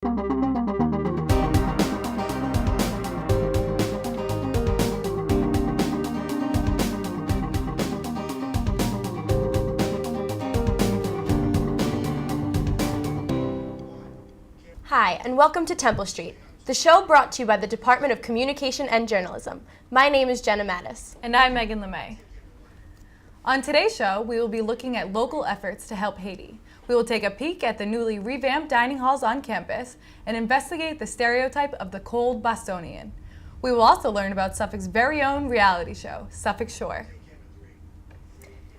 Hi, and welcome to Temple Street, the show brought to you by the Department of Communication and Journalism. My name is Jenna Mattis. And I'm Megan LeMay. On today's show, we will be looking at local efforts to help Haiti. We will take a peek at the newly revamped dining halls on campus and investigate the stereotype of the cold Bostonian. We will also learn about Suffolk's very own reality show, Suffolk Shore.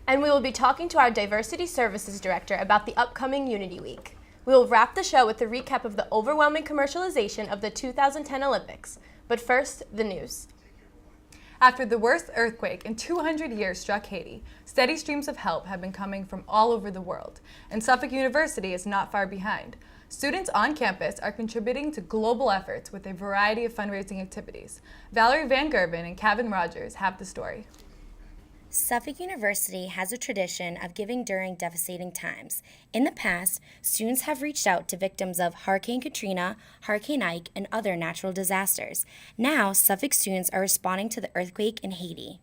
And we will be talking to our Diversity Services Director about the upcoming Unity Week. We will wrap the show with a recap of the overwhelming commercialization of the 2010 Olympics. But first, the news. After the worst earthquake in 200 years struck Haiti, steady streams of help have been coming from all over the world, and Suffolk University is not far behind. Students on campus are contributing to global efforts with a variety of fundraising activities. Valerie Van Gerven and Kevin Rogers have the story. Suffolk University has a tradition of giving during devastating times. In the past, students have reached out to victims of Hurricane Katrina, Hurricane Ike, and other natural disasters. Now, Suffolk students are responding to the earthquake in Haiti.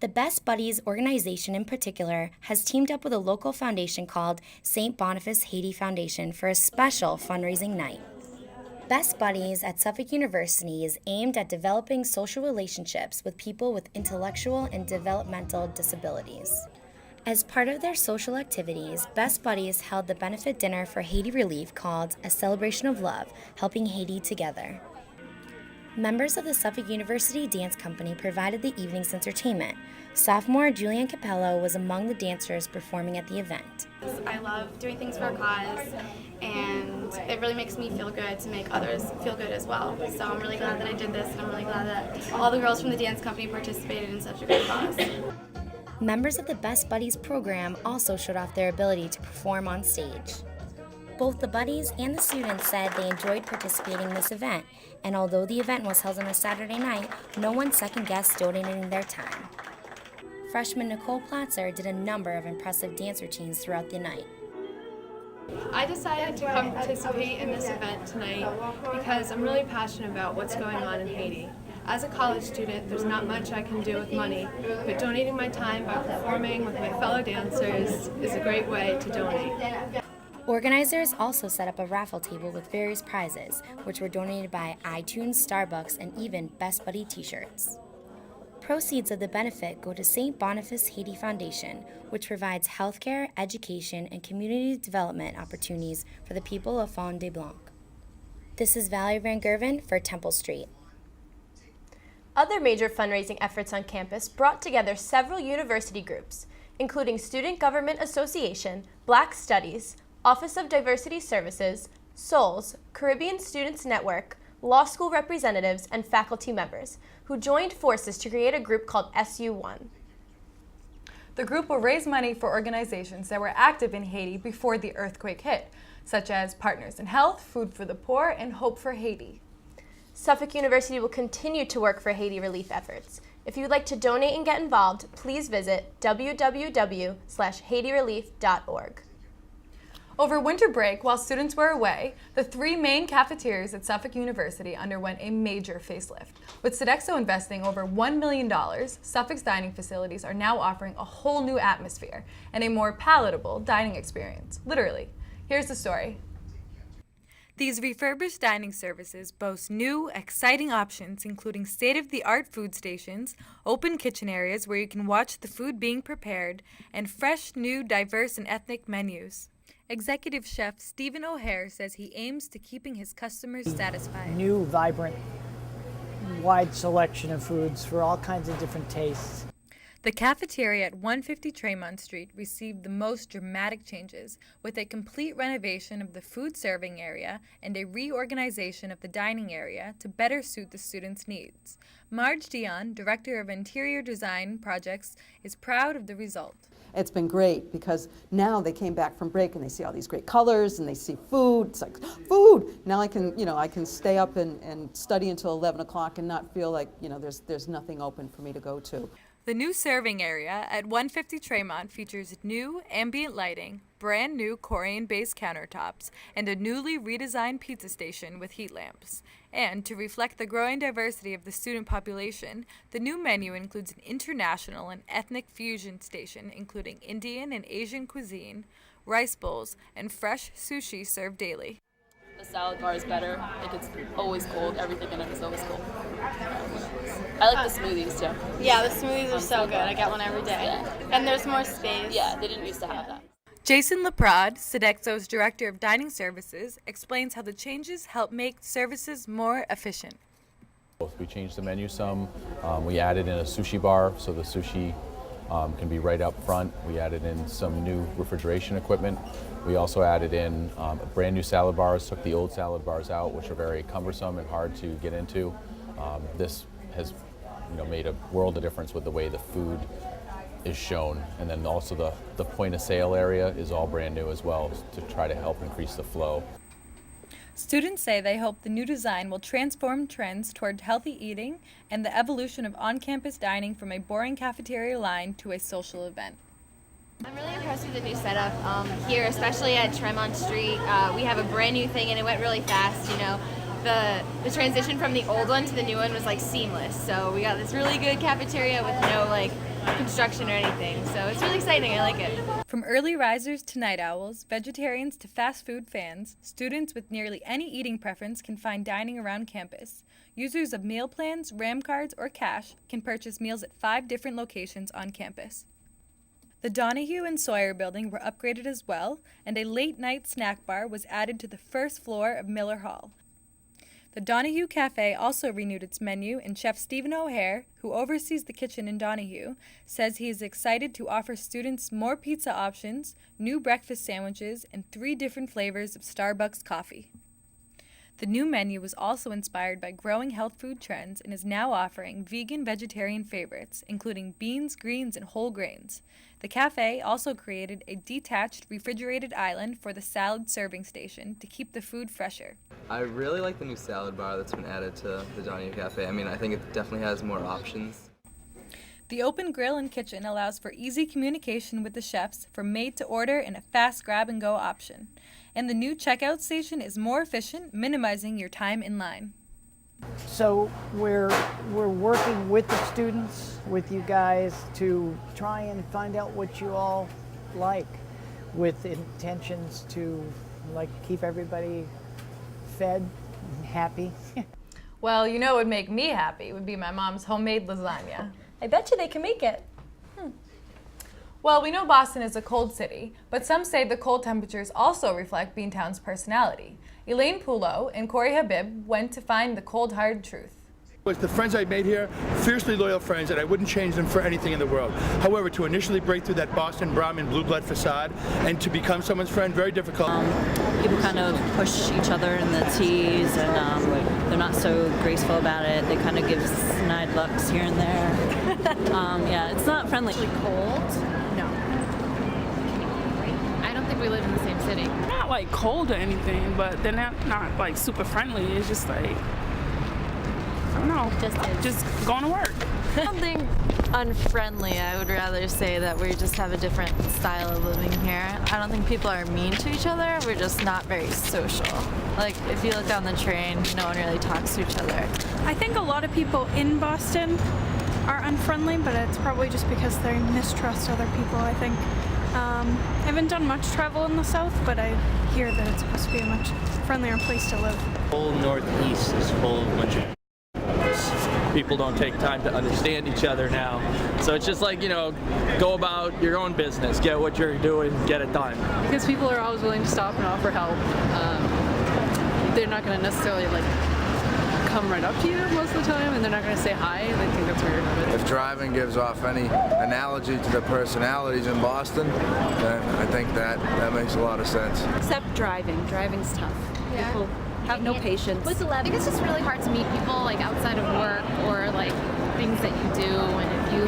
The Best Buddies organization in particular has teamed up with a local foundation called St. Boniface Haiti Foundation for a special fundraising night. Best Buddies at Suffolk University is aimed at developing social relationships with people with intellectual and developmental disabilities. As part of their social activities, Best Buddies held the benefit dinner for Haiti Relief called A Celebration of Love, Helping Haiti Together. Members of the Suffolk University Dance Company provided the evening's entertainment. Sophomore Julian Capello was among the dancers performing at the event. I love doing things for a cause, and it really makes me feel good to make others feel good as well. So I'm really glad that I did this, and I'm really glad that all the girls from the dance company participated in such a great cause. Members of the Best Buddies program also showed off their ability to perform on stage. Both the buddies and the students said they enjoyed participating in this event, and although the event was held on a Saturday night, no one second-guessed donating their time. Freshman Nicole Platzer did a number of impressive dance routines throughout the night. I decided to come participate in this event tonight because I'm really passionate about what's going on in Haiti. As a college student, there's not much I can do with money, but donating my time by performing with my fellow dancers is a great way to donate. Organizers also set up a raffle table with various prizes, which were donated by iTunes, Starbucks, and even Best Buddy t-shirts. Proceeds of the benefit go to St. Boniface Haiti Foundation, which provides healthcare, education, and community development opportunities for the people of Fond de Blanc. This is Valerie Van Gerven for Temple Street. Other major fundraising efforts on campus brought together several university groups, including Student Government Association, Black Studies, Office of Diversity Services, SOLS, Caribbean Students Network, law school representatives, and faculty members, who joined forces to create a group called SU1. The group will raise money for organizations that were active in Haiti before the earthquake hit, such as Partners in Health, Food for the Poor, and Hope for Haiti. Suffolk University will continue to work for Haiti relief efforts. If you'd like to donate and get involved, please visit www.haitirelief.org. Over winter break, while students were away, the three main cafeterias at Suffolk University underwent a major facelift. With Sodexo investing over $1 million, Suffolk's dining facilities are now offering a whole new atmosphere and a more palatable dining experience, literally. Here's the story. These refurbished dining services boast new, exciting options, including state-of-the-art food stations, open kitchen areas where you can watch the food being prepared, and fresh, new, diverse, and ethnic menus. Executive Chef Stephen O'Hare says he aims to keeping his customers satisfied. New, vibrant, wide selection of foods for all kinds of different tastes. The cafeteria at 150 Tremont Street received the most dramatic changes, with a complete renovation of the food serving area and a reorganization of the dining area to better suit the students' needs. Marge Dion, Director of Interior Design Projects, is proud of the result. It's been great because now they came back from break and they see all these great colors and they see food. It's like, food! Now I can stay up and study until 11 o'clock and not feel like, there's nothing open for me to go to. The new serving area at 150 Tremont features new ambient lighting, brand new Corian-based countertops, and a newly redesigned pizza station with heat lamps. And to reflect the growing diversity of the student population, the new menu includes an international and ethnic fusion station including Indian and Asian cuisine, rice bowls, and fresh sushi served daily. The salad bar is better. Like, it's always cold. Everything in it is always cold. I like the smoothies too. Yeah, the smoothies are so good. I get one every day. Yeah. And there's more space. Yeah, they didn't used to have that. Jason Leprad, Sodexo's Director of Dining Services, explains how the changes help make services more efficient. We changed the menu some. We added in a sushi bar, so the sushi can be right up front. We added in some new refrigeration equipment. We also added in brand new salad bars, took the old salad bars out, which are very cumbersome and hard to get into. This has made a world of difference with the way the food is shown. And then also the point of sale area is all brand new as well to try to help increase the flow. Students say they hope the new design will transform trends toward healthy eating and the evolution of on-campus dining from a boring cafeteria line to a social event. I'm really impressed with the new setup here, especially at Tremont Street. We have a brand new thing and it went really fast, The transition from the old one to the new one was like seamless. So we got this really good cafeteria with no construction or anything. So it's really exciting. I like it. From early risers to night owls, vegetarians to fast food fans, students with nearly any eating preference can find dining around campus. Users of meal plans, RAM cards, or cash can purchase meals at 5 different locations on campus. The Donahue and Sawyer building were upgraded as well, and a late-night snack bar was added to the first floor of Miller Hall. The Donahue Cafe also renewed its menu, and Chef Stephen O'Hare, who oversees the kitchen in Donahue, says he is excited to offer students more pizza options, new breakfast sandwiches, and 3 different flavors of Starbucks coffee. The new menu was also inspired by growing health food trends and is now offering vegan-vegetarian favorites, including beans, greens, and whole grains. The cafe also created a detached refrigerated island for the salad serving station to keep the food fresher. I really like the new salad bar that's been added to the Donahue Cafe. I think it definitely has more options. The open grill and kitchen allows for easy communication with the chefs for made-to-order and a fast grab-and-go option. And the new checkout station is more efficient, minimizing your time in line. So we're working with the students, with you guys, to try and find out what you all like, with intentions to keep everybody fed and happy. Well, what would make me happy would be my mom's homemade lasagna. I bet you they can make it. Well, we know Boston is a cold city, but some say the cold temperatures also reflect Beantown's personality. Elaine Poulot and Corey Habib went to find the cold, hard truth. The friends I made here, fiercely loyal friends, and I wouldn't change them for anything in the world. However, to initially break through that Boston Brahmin blue blood facade and to become someone's friend, very difficult. People kind of push each other in the tees, and they're not so graceful about it. They kind of give snide looks here and there. Yeah, it's not friendly. Cold? No. I don't think we live in the same city. Not cold or anything, but they're not super friendly. It's just I don't know, just going to work. Something unfriendly. I would rather say that we just have a different style of living here. I don't think people are mean to each other. We're just not very social. If you look down the train, no one really talks to each other. I think a lot of people in Boston are unfriendly, but it's probably just because they mistrust other people, I think. I haven't done much travel in the South, but I hear that it's supposed to be a much friendlier place to live. The whole Northeast is full of bunch of people don't take time to understand each other now. So it's just go about your own business, get what you're doing, get it done. Because people are always willing to stop and offer help. They're not going to necessarily come right up to you most of the time, and they're not going to say hi. They think that's weird. If driving gives off any analogy to the personalities in Boston, then I think that makes a lot of sense. Except driving. Driving's tough. Yeah. People have no patience. I think it's just really hard to meet people outside of work or things that you do, and if you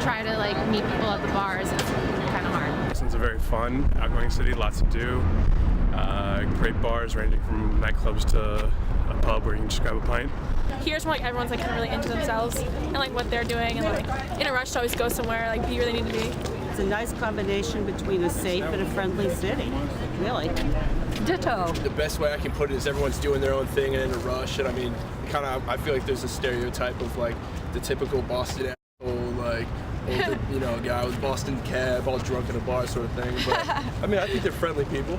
try to meet people at the bars, it's kind of hard. Boston's a very fun, outgoing city, lots to do. Great bars ranging from nightclubs to a pub where you can just grab a pint. Here's where like everyone's like kind of really into themselves and like what they're doing, and like in a rush to always go somewhere, like be where they need to be. It's a nice combination between a safe and a friendly city, really. Ditto. The best way I can put it is everyone's doing their own thing and in a rush, and I mean, I feel like there's a stereotype of like the typical Boston asshole, like older, guy with Boston cab, all drunk in a bar sort of thing. But I mean, I think they're friendly people.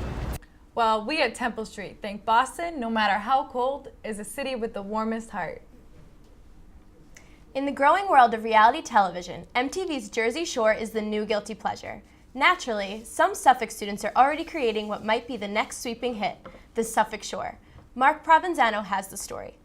Well, we at Temple Street think Boston, no matter how cold, is a city with the warmest heart. In the growing world of reality television, MTV's Jersey Shore is the new guilty pleasure. Naturally, some Suffolk students are already creating what might be the next sweeping hit, the Suffolk Shore. Mark Provenzano has the story.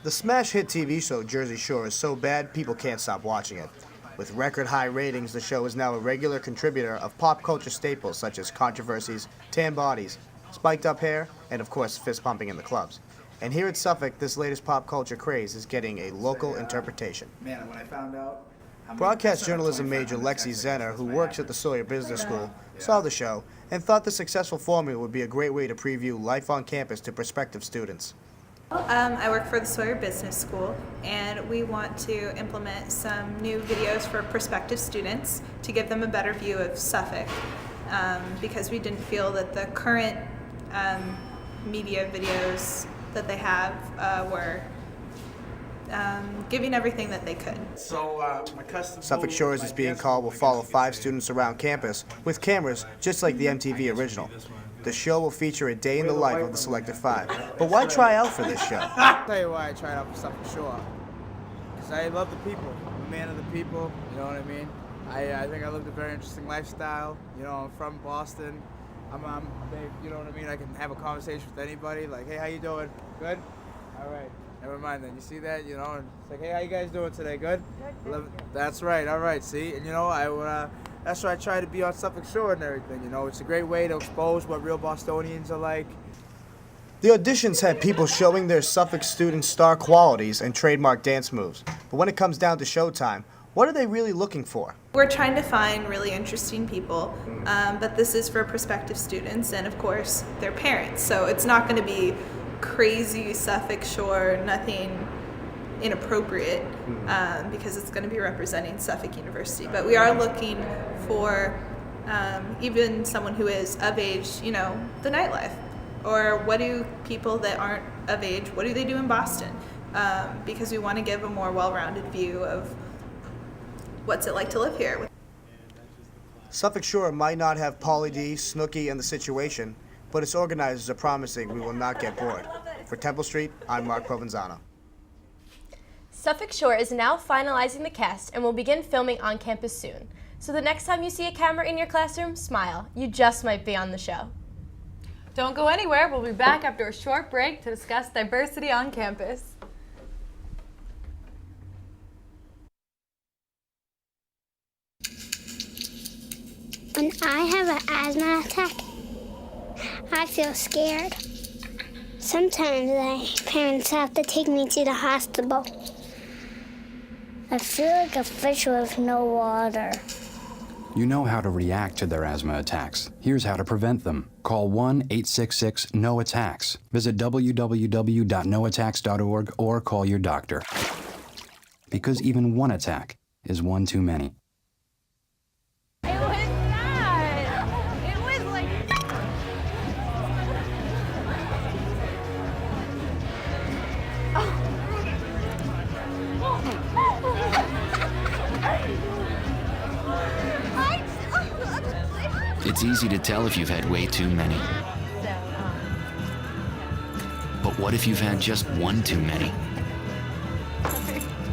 The smash hit TV show Jersey Shore is so bad people can't stop watching it. With record high ratings, the show is now a regular contributor of pop culture staples such as controversies, tan bodies, spiked up hair, and of course fist pumping in the clubs. And here at Suffolk, this latest pop culture craze is getting a local interpretation. Man, when I found out... Broadcast journalism major Lexi Zenner, who works at the Sawyer Business School, saw the show and thought the successful formula would be a great way to preview life on campus to prospective students. I work for the Sawyer Business School, and we want to implement some new videos for prospective students to give them a better view of Suffolk, because we didn't feel that the current media videos that they have were giving everything that they could. Suffolk Shore, as it's being called, will follow 5 students around campus with cameras just like the MTV original. The show will feature a day in the life of the selected 5. But why try out for this show? I'll tell you why I tried out for Suffolk Shore. Because I love the people. I'm a man of the people, you know what I mean? I think I lived a very interesting lifestyle. I'm from Boston. You know what I mean? I can have a conversation with anybody, like, hey, how you doing? Good? All right. Never mind then. You see that? And it's like, hey, how you guys doing today? Good? That's right. All right. See? And that's why I try to be on Suffolk Shore and everything. It's a great way to expose what real Bostonians are like. The auditions had people showing their Suffolk students' star qualities and trademark dance moves. But when it comes down to showtime, what are they really looking for? We're trying to find really interesting people, but this is for prospective students and, of course, their parents. So it's not going to be crazy Suffolk Shore, nothing inappropriate, because it's going to be representing Suffolk University. But we are looking for even someone who is of age, the nightlife. Or what do people that aren't of age, what do they do in Boston? Because we want to give a more well-rounded view of what's it like to live here. Suffolk Shore might not have Pauly D, Snooki, and The Situation, but its organizers are promising we will not get bored. For Temple Street, I'm Mark Provenzano. Suffolk Shore is now finalizing the cast and will begin filming on campus soon. So the next time you see a camera in your classroom, smile. You just might be on the show. Don't go anywhere. We'll be back after a short break to discuss diversity on campus. When I have an asthma attack, I feel scared. Sometimes my parents have to take me to the hospital. I feel like a fish with no water. You know how to react to their asthma attacks. Here's how to prevent them. Call 1-866-NO-ATTACKS. Visit www.noattacks.org or call your doctor. Because even one attack is one too many. It's easy to tell if you've had way too many. But what if you've had just one too many?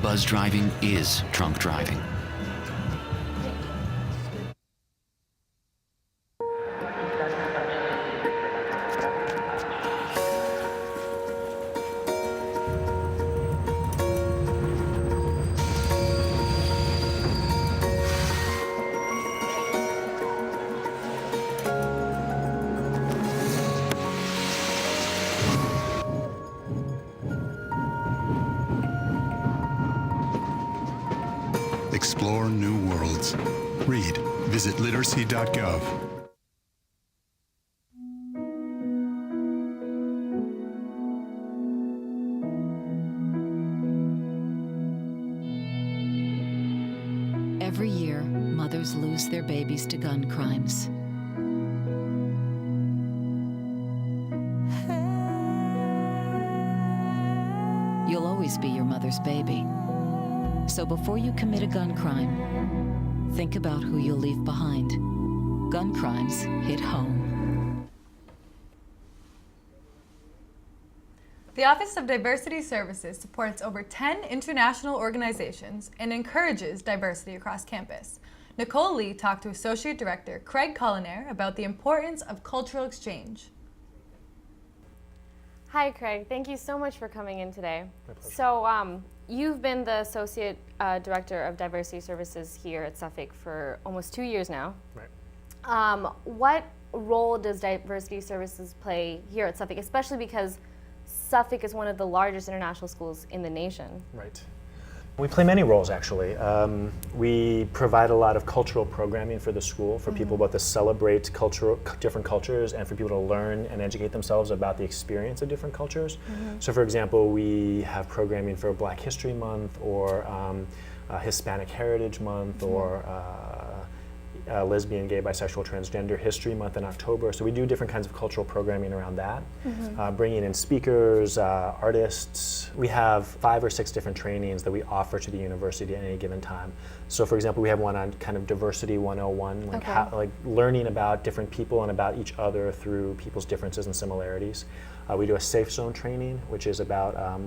Buzz driving is drunk driving. Explore new worlds. Read. Visit literacy.gov. Every year, mothers lose their babies to gun crimes. You'll always be your mother's baby. So before you commit a gun crime, think about who you'll leave behind. Gun crimes hit home. The Office of Diversity Services supports over 10 international organizations and encourages diversity across campus. Nicole Lee talked to Associate Director Craig Cullinaire about the importance of cultural exchange. Hi, Craig. Thank you so much for coming in today. My pleasure. So, you've been the Associate Director of Diversity Services here at Suffolk for almost 2 years now. Right. What role does Diversity Services play here at Suffolk, especially because Suffolk is one of the largest international schools in the nation? Right. We play many roles, actually. We provide a lot of cultural programming for the school, for people both to celebrate different cultures and for people to learn and educate themselves about the experience of different cultures. So for example, we have programming for Black History Month or Hispanic Heritage Month or Lesbian, Gay, Bisexual, Transgender History Month in October. So we do different kinds of cultural programming around that, bringing in speakers, artists. We have 5 or 6 different trainings that we offer to the university at any given time. So for example, we have one on kind of Diversity 101, like learning about different people and about each other through people's differences and similarities. We do a Safe Zone training, which is about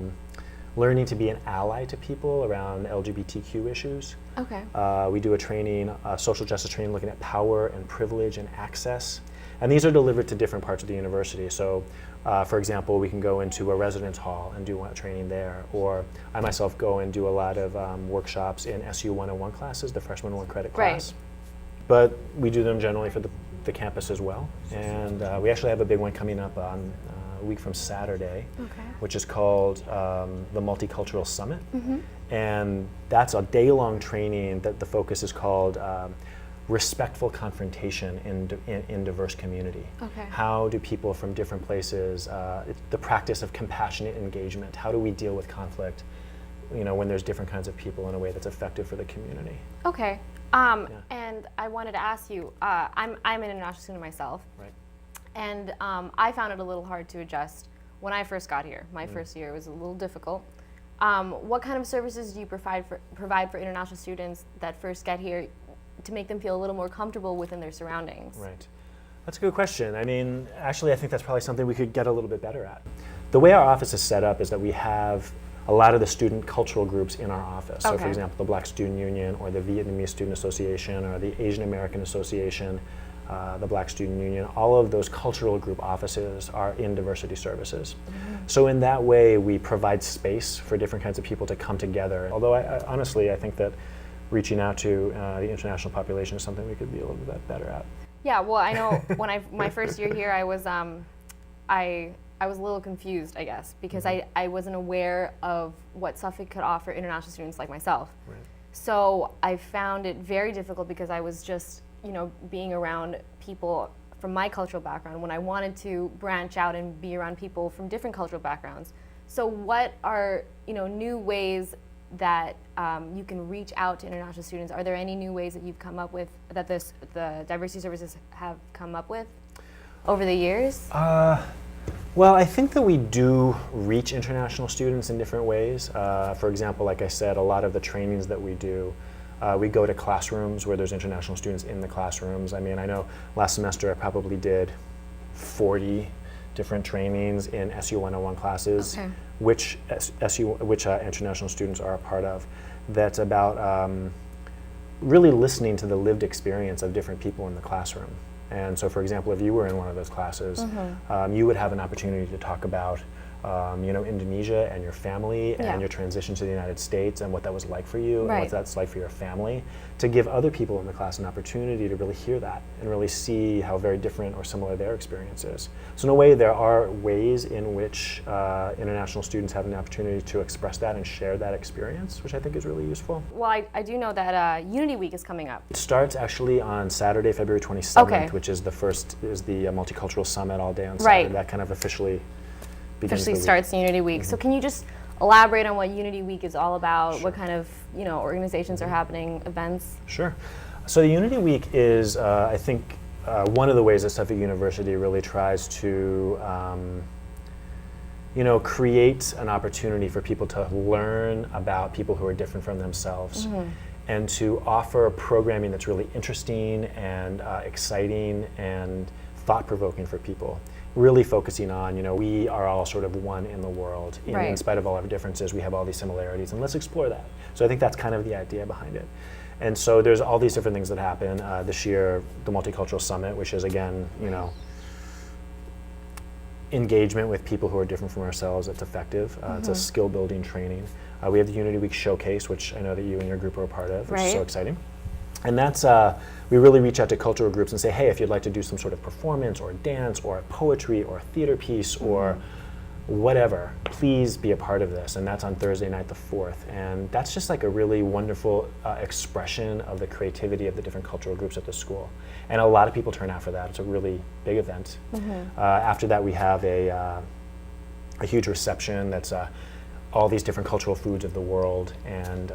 learning to be an ally to people around LGBTQ issues. Okay. We do a training, social justice training, looking at power and privilege and access. And these are delivered to different parts of the university. So, for example, we can go into a residence hall and do training there. Or I myself go and do a lot of workshops in SU 101 classes, the freshman 1 credit class. But we do them generally for the campus as well. And we actually have a big one coming up on a week from Saturday, which is called the Multicultural Summit. And that's a day-long training that the focus is called respectful confrontation in diverse community. How do people from different places, the practice of compassionate engagement, how do we deal with conflict, when there's different kinds of people in a way that's effective for the community? Okay. And I wanted to ask you, I'm an international student myself. Right. And I found it a little hard to adjust when I first got here. My first year was a little difficult. What kind of services do you provide for international students that first get here to make them feel a little more comfortable within their surroundings? Right. That's a good question. I mean, actually, I think that's probably something we could get a little bit better at. The way our office is set up is that we have a lot of the student cultural groups in our office. So for example, the Black Student Union or the Vietnamese Student Association or the Asian American Association, the Black Student Union, all of those cultural group offices are in diversity services. So in that way, we provide space for different kinds of people to come together. Although honestly, I think that reaching out to the international population is something we could be a little bit better at. Yeah, well, I know when my first year here, I was a little confused, I guess, because I wasn't aware of what Suffolk could offer international students like myself. Right. So I found it very difficult because I was just, being around people from my cultural background when I wanted to branch out and be around people from different cultural backgrounds. So what are, new ways that you can reach out to international students? Are there any new ways that you've come up with, that the diversity services have come up with over the years? Well, I think that we do reach international students in different ways. For example, like I said, a lot of the trainings that we do, we go to classrooms where there's international students in the classrooms. I mean, I know last semester I probably did 40 different trainings in SU 101 classes, which international students are a part of. That's about really listening to the lived experience of different people in the classroom. And so, for example, if you were in one of those classes, you would have an opportunity to talk about, Indonesia and your family and your transition to the United States and what that was like for you and what that's like for your family, to give other people in the class an opportunity to really hear that and really see how very different or similar their experience is. So in a way, there are ways in which international students have an opportunity to express that and share that experience, which I think is really useful. Well, I do know that Unity Week is coming up. It starts actually on Saturday, February 27th, which is the Multicultural Summit all day on Saturday. That kind of officially starts Unity Week. So can you just elaborate on what Unity Week is all about, what kind of organizations are happening, events? Sure. So the Unity Week is, I think, one of the ways that Suffolk University really tries to create an opportunity for people to learn about people who are different from themselves, and to offer programming that's really interesting and exciting and thought-provoking for people. Really focusing on, we are all sort of one in the world. In spite of all our differences, we have all these similarities, and let's explore that. So I think that's kind of the idea behind it. And so there's all these different things that happen. This year, the Multicultural Summit, which is, again, engagement with people who are different from ourselves that's effective. It's a skill building training. We have the Unity Week Showcase, which I know that you and your group are a part of, which is so exciting. And that's, we really reach out to cultural groups and say, hey, if you'd like to do some sort of performance or dance or poetry or theater piece or whatever, please be a part of this. And that's on Thursday night the 4th. And that's just like a really wonderful expression of the creativity of the different cultural groups at the school. And a lot of people turn out for that. It's a really big event. After that, we have a huge reception that's all these different cultural foods of the world, and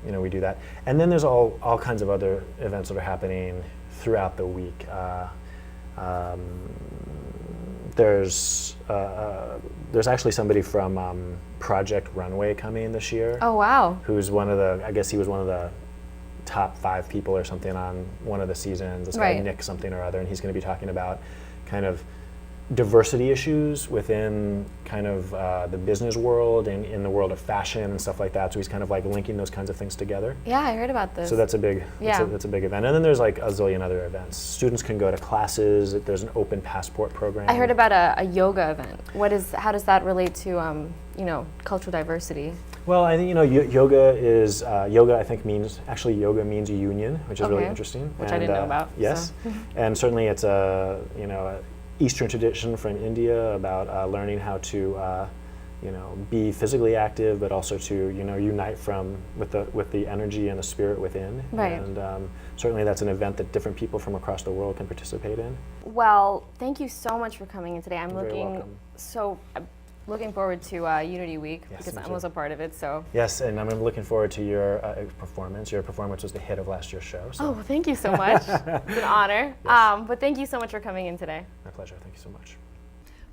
we do that. And then there's all kinds of other events that are happening throughout the week. There's actually somebody from Project Runway coming this year. Oh, wow. Who's he was one of the top 5 people or something on one of the seasons. This guy Nick something or other, and he's going to be talking about kind of diversity issues within kind of the business world and in the world of fashion and stuff like that. So he's kind of like linking those kinds of things together. Yeah, I heard about this. So that's a big, that's a big event. And then there's like a zillion other events. Students can go to classes. There's an open passport program. I heard about a yoga event. How does that relate to cultural diversity? Well, I think yoga is yoga. I think yoga means union, which is really interesting. Which I didn't know about. Yes, so. And certainly it's a Eastern tradition from India about learning how to be physically active, but also to unite with the energy and the spirit within. Right. And certainly that's an event that different people from across the world can participate in. Well, thank you so much for coming in today. I'm looking forward to Unity Week because I was a part of it. So yes, and I'm looking forward to your performance. Your performance was the hit of last year's show. So. Oh, well, thank you so much. It's an honor. Yes. But thank you so much for coming in today. My pleasure. Thank you so much.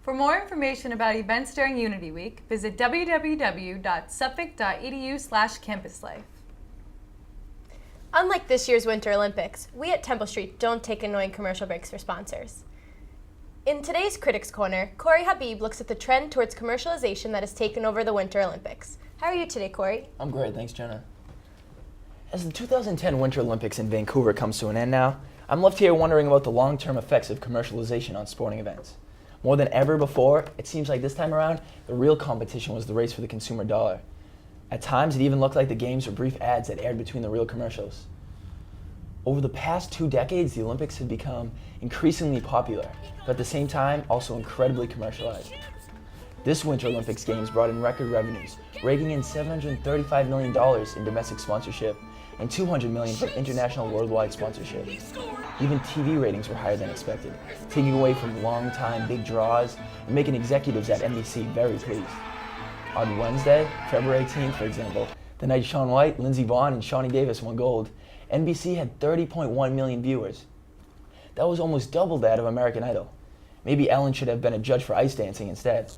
For more information about events during Unity Week, visit www.suffolk.edu/campuslife. Unlike this year's Winter Olympics, we at Temple Street don't take annoying commercial breaks for sponsors. In today's Critics Corner, Corey Habib looks at the trend towards commercialization that has taken over the Winter Olympics. How are you today, Corey? I'm great, thanks, Jenna. As the 2010 Winter Olympics in Vancouver comes to an end now, I'm left here wondering about the long-term effects of commercialization on sporting events. More than ever before, it seems like this time around, the real competition was the race for the consumer dollar. At times, it even looked like the games were brief ads that aired between the real commercials. Over the past 2 decades, the Olympics have become increasingly popular, but at the same time, also incredibly commercialized. This Winter Olympics Games brought in record revenues, raking in $735 million in domestic sponsorship and $200 million from international worldwide sponsorship. Even TV ratings were higher than expected, taking away from long-time big draws and making executives at NBC very pleased. On Wednesday, February 18th, for example, the night Shaun White, Lindsey Vonn, and Shawnee Davis won gold, NBC had 30.1 million viewers. That was almost double that of American Idol. Maybe Ellen should have been a judge for ice dancing instead.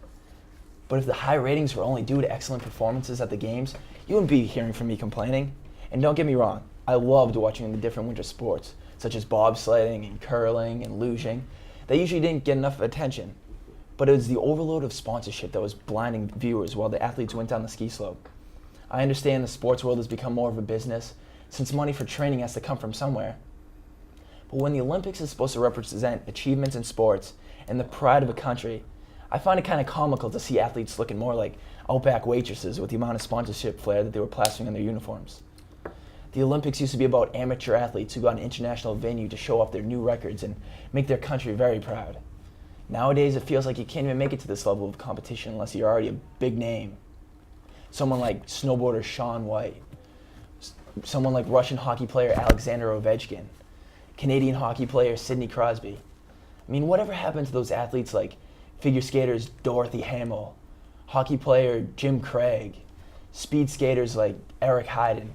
But if the high ratings were only due to excellent performances at the games, you wouldn't be hearing from me complaining. And don't get me wrong, I loved watching the different winter sports, such as bobsledding and curling and luging. They usually didn't get enough attention. But it was the overload of sponsorship that was blinding viewers while the athletes went down the ski slope. I understand the sports world has become more of a business, since money for training has to come from somewhere. But when the Olympics is supposed to represent achievements in sports and the pride of a country, I find it kind of comical to see athletes looking more like Outback waitresses with the amount of sponsorship flair that they were plastering on their uniforms. The Olympics used to be about amateur athletes who got an international venue to show off their new records and make their country very proud. Nowadays, it feels like you can't even make it to this level of competition unless you're already a big name. Someone like snowboarder Shaun White, someone like Russian hockey player Alexander Ovechkin, Canadian hockey player Sidney Crosby. I mean, whatever happened to those athletes like figure skaters Dorothy Hamill hockey player Jim Craig, speed skaters like Eric Heiden.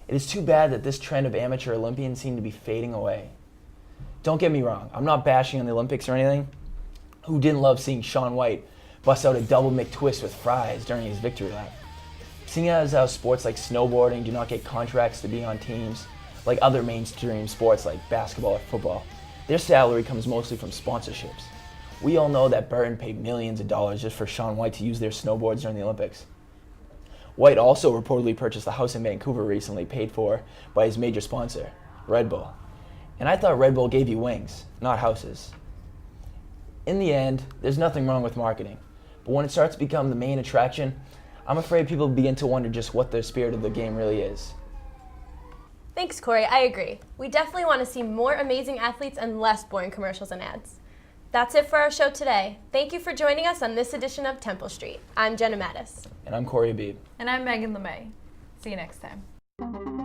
It is too bad that this trend of amateur Olympians seem to be fading away. Don't get me wrong, I'm not bashing on the Olympics or anything. Who didn't love seeing Shaun White bust out a double McTwist with fries during his victory lap? Seeing as how sports like snowboarding do not get contracts to be on teams, like other mainstream sports like basketball or football, their salary comes mostly from sponsorships. We all know that Burton paid millions of dollars just for Shaun White to use their snowboards during the Olympics. White also reportedly purchased a house in Vancouver recently, paid for by his major sponsor, Red Bull. And I thought Red Bull gave you wings, not houses. In the end, there's nothing wrong with marketing, but when it starts to become the main attraction, I'm afraid people begin to wonder just what the spirit of the game really is. Thanks, Corey. I agree. We definitely want to see more amazing athletes and less boring commercials and ads. That's it for our show today. Thank you for joining us on this edition of Temple Street. I'm Jenna Mattis. And I'm Corey Abib. And I'm Megan LeMay. See you next time.